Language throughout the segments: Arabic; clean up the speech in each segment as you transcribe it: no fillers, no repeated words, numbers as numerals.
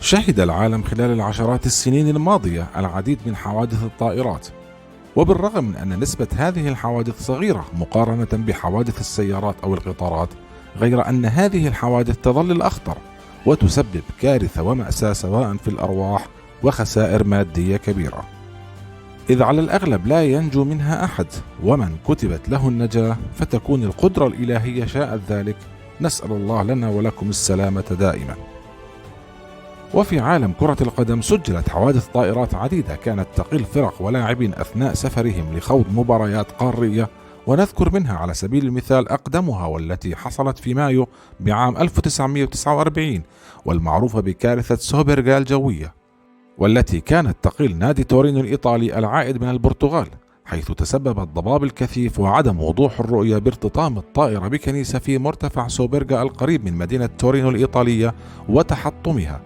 شهد العالم خلال العشرات السنين الماضية العديد من حوادث الطائرات، وبالرغم من أن نسبة هذه الحوادث صغيرة مقارنة بحوادث السيارات أو القطارات، غير أن هذه الحوادث تظل الأخطر وتسبب كارثة ومأساة سواء في الأرواح وخسائر مادية كبيرة، إذ على الأغلب لا ينجو منها أحد، ومن كتبت له النجاة فتكون القدرة الإلهية شاءت ذلك. نسأل الله لنا ولكم السلامة دائما. وفي عالم كرة القدم سجلت حوادث طائرات عديدة كانت تقل فرق ولاعبين أثناء سفرهم لخوض مباريات قارية، ونذكر منها على سبيل المثال أقدمها والتي حصلت في مايو بعام 1949 والمعروفة بكارثة سوبرغا الجوية، والتي كانت تقل نادي تورينو الإيطالي العائد من البرتغال، حيث تسبب الضباب الكثيف وعدم وضوح الرؤية بارتطام الطائرة بكنيسة في مرتفع سوبرغا القريب من مدينة تورينو الإيطالية وتحطمها،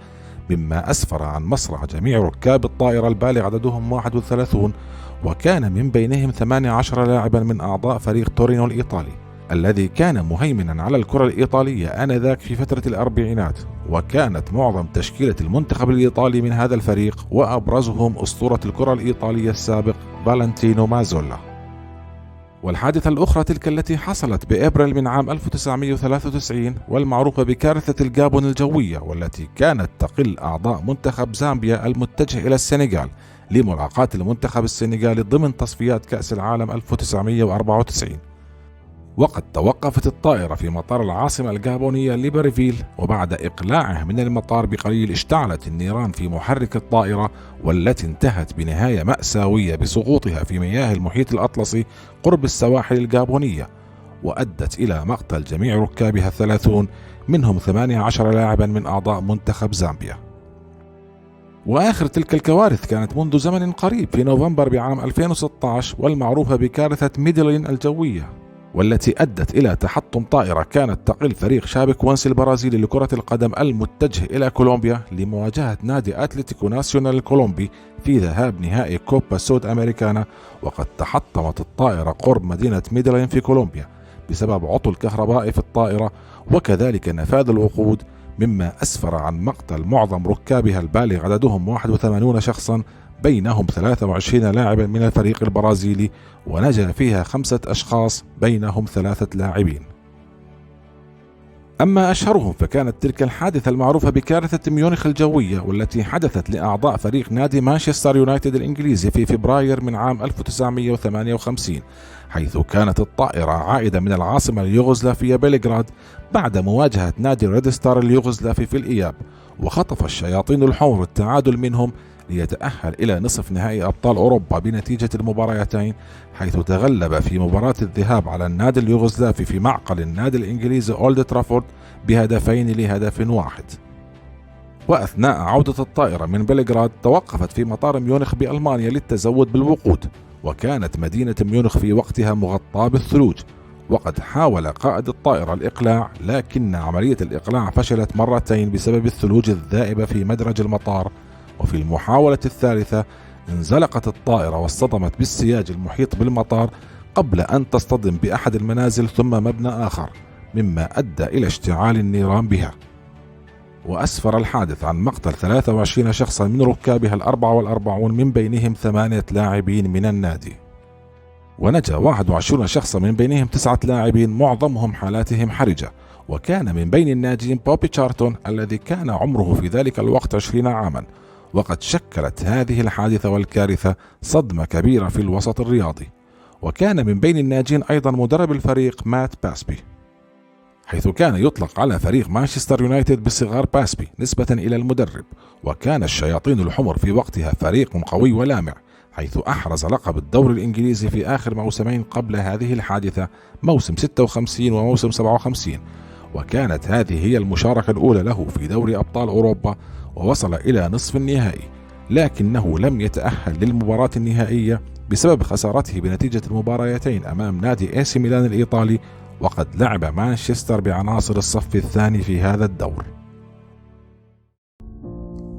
مما أسفر عن مصرع جميع ركاب الطائرة البالغ عددهم 31، وكان من بينهم 18 لاعبا من أعضاء فريق تورينو الإيطالي الذي كان مهيمنا على الكرة الإيطالية آنذاك في فترة الأربعينات، وكانت معظم تشكيلة المنتخب الإيطالي من هذا الفريق، وأبرزهم أسطورة الكرة الإيطالية السابق فالنتينو مازولا. والحادثة الأخرى تلك التي حصلت بإبريل من عام 1993 والمعروفة بكارثة الجابون الجوية، والتي كانت تقل أعضاء منتخب زامبيا المتجه إلى السنغال لملاقاة المنتخب السنغالي ضمن تصفيات كأس العالم 1994. وقد توقفت الطائرة في مطار العاصمة الجابونية ليبرفيل، وبعد إقلاعه من المطار بقليل اشتعلت النيران في محرك الطائرة، والتي انتهت بنهاية مأساوية بسقوطها في مياه المحيط الأطلسي قرب السواحل الجابونية، وأدت إلى مقتل جميع ركابها 30 منهم 18 لاعبا من أعضاء منتخب زامبيا. وآخر تلك الكوارث كانت منذ زمن قريب في نوفمبر بعام 2016 والمعروفة بكارثة ميدلين الجوية، والتي أدت إلى تحطم طائرة كانت تقل فريق شابكوانسي البرازيلي لكرة القدم المتجه إلى كولومبيا لمواجهة نادي أتلتيكو ناسيونال الكولومبي في ذهاب نهائي كوبا سود أمريكانا. وقد تحطمت الطائرة قرب مدينة ميدلين في كولومبيا بسبب عطل كهربائي في الطائرة وكذلك نفاذ الوقود، مما أسفر عن مقتل معظم ركابها البالغ عددهم 81 شخصا بينهم 23 لاعبا من الفريق البرازيلي، ونجا فيها 5 أشخاص بينهم 3 لاعبين. أما أشهرهم فكانت تلك الحادثة المعروفة بكارثة ميونخ الجوية، والتي حدثت لأعضاء فريق نادي مانشستر يونايتد الإنجليزي في فبراير من عام 1958، حيث كانت الطائرة عائدة من العاصمة اليوغوسلافية بلغراد بعد مواجهة نادي ريد ستار اليوغوسلافي في الإياب، وخطف الشياطين الحمر التعادل منهم ليتأهل إلى نصف نهائي أبطال أوروبا بنتيجة المباراتين، حيث تغلب في مباراة الذهاب على النادي اليوغوسلافي في معقل النادي الإنجليزي أولد ترافورد بهدفين لهدف واحد. وأثناء عودة الطائرة من بلغراد توقفت في مطار ميونخ بألمانيا للتزود بالوقود، وكانت مدينة ميونخ في وقتها مغطاة بالثلوج، وقد حاول قائد الطائرة الإقلاع، لكن عملية الإقلاع فشلت مرتين بسبب الثلوج الذائبة في مدرج المطار، وفي المحاولة الثالثة انزلقت الطائرة واصطدمت بالسياج المحيط بالمطار قبل أن تصطدم بأحد المنازل ثم مبنى آخر، مما أدى إلى اشتعال النيران بها. وأسفر الحادث عن مقتل 23 شخصا من ركابها 44 من بينهم 8 لاعبين من النادي، ونجا 21 شخصا من بينهم 9 لاعبين معظمهم حالاتهم حرجة، وكان من بين الناجين بوبي تشارتون الذي كان عمره في ذلك الوقت 20 عاما. وقد شكلت هذه الحادثة والكارثة صدمة كبيرة في الوسط الرياضي، وكان من بين الناجين أيضا مدرب الفريق مات باسبي، حيث كان يطلق على فريق مانشستر يونايتد بصغار باسبي نسبة إلى المدرب. وكان الشياطين الحمر في وقتها فريق قوي ولامع، حيث أحرز لقب الدوري الإنجليزي في آخر موسمين قبل هذه الحادثة، موسم 56 وموسم 57، وكانت هذه هي المشاركة الأولى له في دوري أبطال أوروبا، ووصل إلى نصف النهائي، لكنه لم يتأهل للمباراة النهائية بسبب خسارته بنتيجة المباراتين أمام نادي AC ميلان الإيطالي، وقد لعب مانشستر بعناصر الصف الثاني في هذا الدور.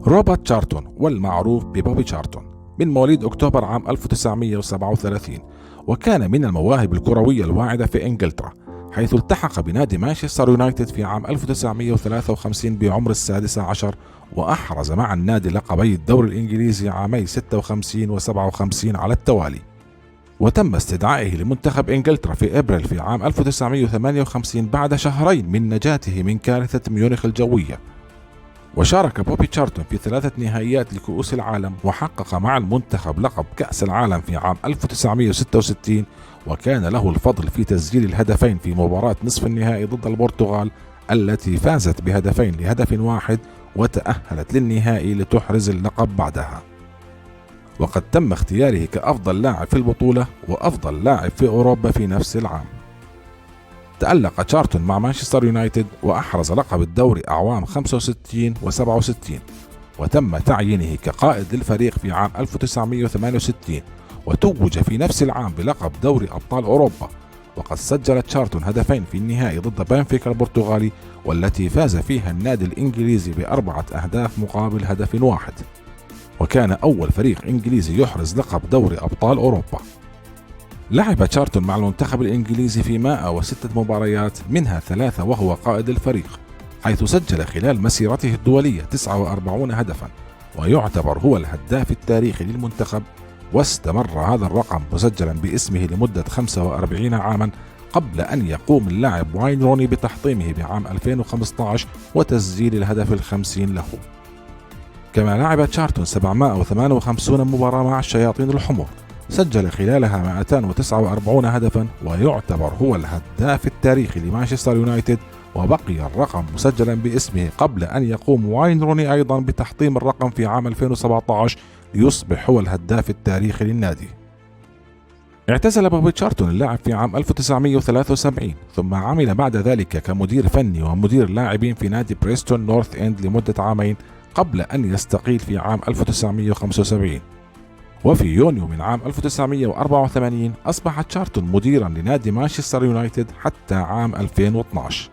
روبرت تشارتون والمعروف ببوبي تشارتون من مواليد أكتوبر عام 1937، وكان من المواهب الكروية الواعدة في إنجلترا، حيث التحق بنادي مانشستر يونايتد في عام 1953 بعمر 16 وأحرز مع النادي لقبي الدوري الإنجليزي عامي 56 و57 على التوالي. وتم استدعائه لمنتخب إنجلترا في إبريل في عام 1958 بعد شهرين من نجاته من كارثة ميونخ الجوية. وشارك بوبي تشارلتون في 3 نهائيات لكؤوس العالم، وحقق مع المنتخب لقب كأس العالم في عام 1966، وكان له الفضل في تسجيل الهدفين في مباراة نصف النهائي ضد البرتغال التي فازت بهدفين لهدف واحد وتأهلت للنهائي لتحرز اللقب بعدها. وقد تم اختياره كأفضل لاعب في البطولة وأفضل لاعب في أوروبا في نفس العام. تألق تشارلتون مع مانشستر يونايتد وأحرز لقب الدوري أعوام 65 و67، وتم تعيينه كقائد للفريق في عام 1968، وتوج في نفس العام بلقب دوري أبطال أوروبا. وقد سجل تشارلتون هدفين في النهائي ضد بنفيكا البرتغالي، والتي فاز فيها النادي الإنجليزي ب4 أهداف مقابل هدف واحد، وكان أول فريق إنجليزي يحرز لقب دوري أبطال أوروبا. لعب تشارلتون مع المنتخب الإنجليزي في 106 مباريات، منها 3 وهو قائد الفريق، حيث سجل خلال مسيرته الدولية 49 هدفا، ويعتبر هو الهداف التاريخي للمنتخب. واستمر هذا الرقم مسجلا باسمه لمدة 45 عاما قبل أن يقوم اللاعب واين روني بتحطيمه بعام 2015 وتسجيل الهدف ال50 له. كما لعب تشارلتون 758 مباراة مع الشياطين الحمر، سجل خلالها 249 هدفا، ويعتبر هو الهداف التاريخي لمانشستر يونايتد، وبقي الرقم مسجلا باسمه قبل أن يقوم واين روني أيضا بتحطيم الرقم في عام 2017 ليصبح هو الهداف التاريخي للنادي. اعتزل بوبي تشارلتون اللعب في عام 1973، ثم عمل بعد ذلك كمدير فني ومدير لاعبين في نادي بريستون نورث إند لمدة عامين قبل أن يستقيل في عام 1975. وفي يونيو من عام 1984 أصبح تشارلتون مديرا لنادي مانشستر يونايتد حتى عام 2012.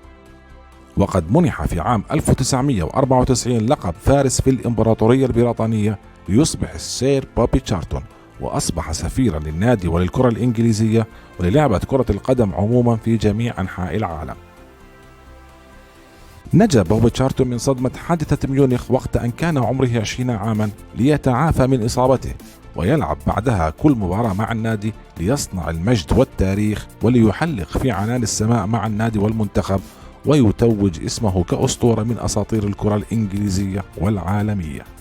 وقد منح في عام 1994 لقب فارس في الإمبراطورية البريطانية ليصبح السير بوبي تشارلتون، وأصبح سفيرا للنادي وللكرة الإنجليزية وللعبة كرة القدم عموما في جميع أنحاء العالم. نجا بوبي تشارلتون من صدمة حادثة ميونخ وقت أن كان عمره 20 عاما ليتعافى من إصابته، ويلعب بعدها كل مباراة مع النادي ليصنع المجد والتاريخ وليحلق في عنان السماء مع النادي والمنتخب، ويتوج اسمه كأسطورة من أساطير الكرة الإنجليزية والعالمية.